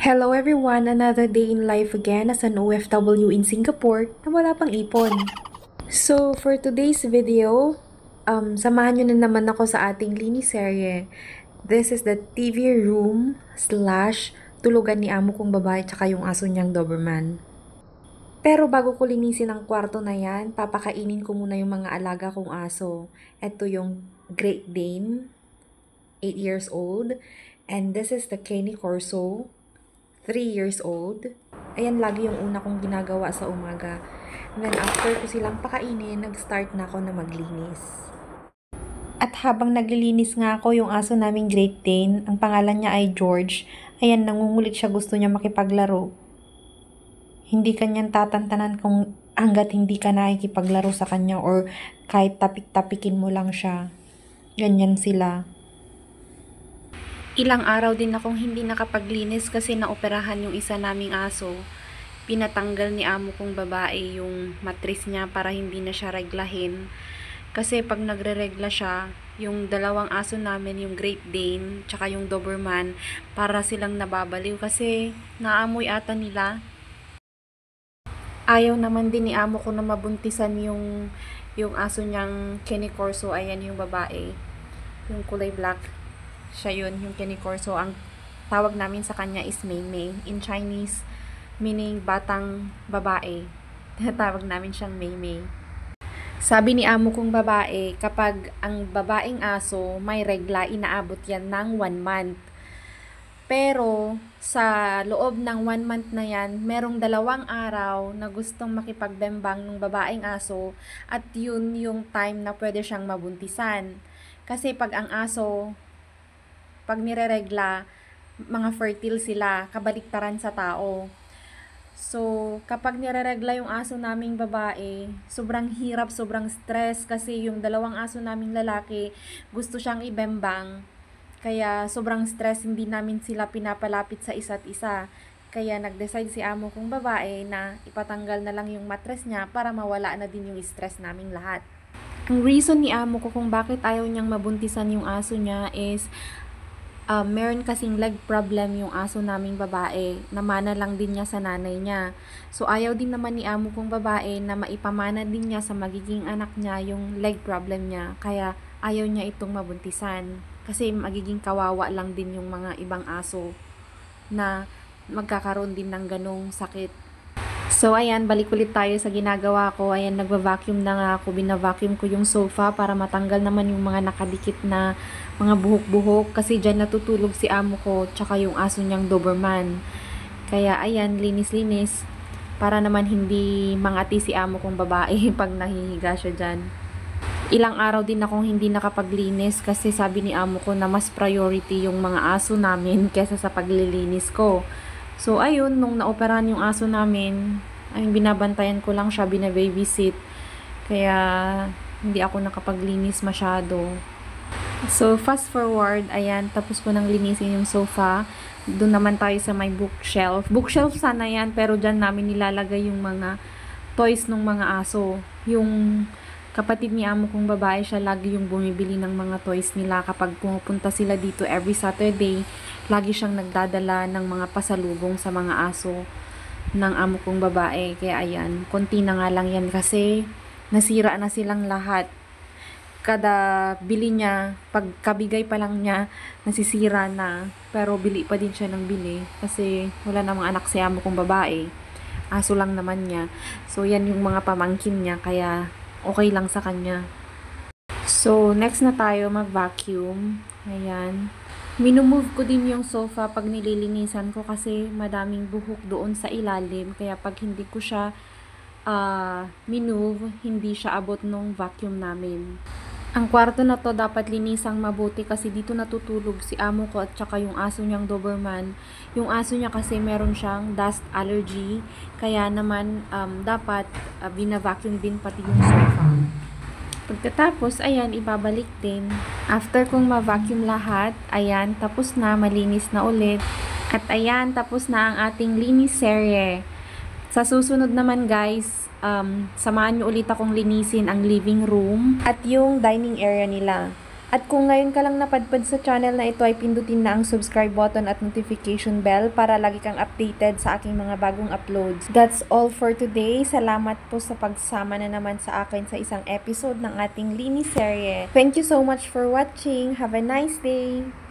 Hello everyone! Another day in life again as an OFW in Singapore na wala pang ipon. So, for today's video, samahan nyo na naman ako sa ating liniserye. This is the TV room / tulugan ni amo kong babae tsaka yung aso niyang Doberman. Pero bago ko linisin ang kwarto na yan, papakainin ko muna yung mga alaga kong aso. Ito yung Great Dane, 8 years old. And this is the Cane Corso, 3 years old. Ayan lagi yung una kong ginagawa sa umaga. And then after ko silang pakainin, nag-start na ako na maglinis. At habang naglilinis nga ako, yung aso naming Great Dane, ang pangalan niya ay George. Ayan, nangungulit siya, gusto niya makipaglaro. Hindi kanyang tatantanan kung hanggat hindi ka nakikipaglaro sa kanya or kahit tapik-tapikin mo lang siya. Ganyan sila. Ilang araw din akong hindi nakapaglinis kasi naoperahan yung isa naming aso. Pinatanggal ni amo kong babae yung matris niya para hindi na siya reglahin. Kasi pag nagre-regla siya, yung dalawang aso namin, yung Great Dane, tsaka yung Doberman, para silang nababaliw kasi naamoy ata nila. Ayaw naman din ni amo ko na mabuntisan yung aso niyang Cane Corso. Ayan yung babae, yung kulay black. Siya yun, yung Cane Corso. Ang tawag namin sa kanya is Mei Mei. In Chinese, meaning batang babae. Tawag namin siyang Mei Mei. Sabi ni amo kong babae, kapag ang babaeng aso may regla, inaabot yan ng 1 month. Pero sa loob ng 1 month na yan, merong 2 araw na gustong makipagbembang ng babaeng aso at yun yung time na pwede siyang mabuntisan. Kasi pag ang aso, pag nireregla, mga fertile sila, kabaliktaran sa tao. So, kapag nireregla yung aso naming babae, sobrang hirap, sobrang stress kasi yung 2 aso naming lalaki, gusto siyang ibembang. Kaya sobrang stress, hindi namin sila pinapalapit sa isa't isa. Kaya nag-decide si amo kong babae na ipatanggal na lang yung mattress niya para mawala na din yung stress naming lahat. Ang reason ni amo ko kung bakit ayaw niyang mabuntisan yung aso niya is meron kasing leg problem yung aso naming babae. Namana lang din niya sa nanay niya. So ayaw din naman ni amo kong babae na maipamana din niya sa magiging anak niya yung leg problem niya. Kaya ayaw niya itong mabuntisan. Kasi magiging kawawa lang din yung mga ibang aso na magkakaroon din ng ganong sakit. So ayan, balik ulit tayo sa ginagawa ko. Ayan, nagva-vacuum na nga ako. Bina-vacuum ko yung sofa para matanggal naman yung mga nakadikit na mga buhok-buhok. Kasi dyan natutulog si amo ko tsaka yung aso niyang Doberman. Kaya ayan, linis-linis para naman hindi mangati si amo kong babae pag nahihiga siya dyan. Ilang araw din akong hindi nakapaglinis kasi sabi ni amo ko na mas priority yung mga aso namin kesa sa paglilinis ko. So ayun, nung naoperahan yung aso namin, ay binabantayan ko lang siya, bina-babysit. Kaya hindi ako nakapaglinis masyado. So fast forward, ayan, tapos ko nang linisin yung sofa. Doon naman tayo sa may bookshelf. Bookshelf sana yan, pero dyan namin nilalagay yung mga toys ng mga aso. Yung kapatid ni amo kong babae, siya lagi yung bumibili ng mga toys nila. Kapag pumupunta sila dito every Saturday, lagi siyang nagdadala ng mga pasalubong sa mga aso ng amo kong babae. Kaya ayan, konti na nga lang yan kasi nasira na silang lahat. Kada bili niya, pagkabigay pa lang niya, nasisira na. Pero bili pa din siya ng bili kasi wala namang anak si amo kong babae. Aso lang naman niya. So yan yung mga pamangkin niya, kaya okay lang sa kanya. So, next na tayo mag-vacuum. Ayan. Minumove ko din yung sofa pag nililinisan ko kasi madaming buhok doon sa ilalim. Kaya pag hindi ko siya minove, hindi siya abot nung vacuum namin. Ang kwarto na to dapat linisang mabuti kasi dito natutulog si amo ko at saka yung aso niyang Doberman. Yung aso niya kasi meron siyang dust allergy, kaya naman dapat bina-vacuum din pati yung sofa. Pagkatapos, ayan, ibabalik din. After kong ma-vacuum lahat, ayan, tapos na, malinis na ulit. At ayan, tapos na ang ating linis serye. Sa susunod naman guys, samahan nyo ulit akong linisin ang living room at yung dining area nila. At kung ngayon ka lang napadpad sa channel na ito ay pindutin na ang subscribe button at notification bell para lagi kang updated sa aking mga bagong uploads. That's all for today. Salamat po sa pagsama na naman sa akin sa isang episode ng ating Lini serye. Thank you so much for watching. Have a nice day!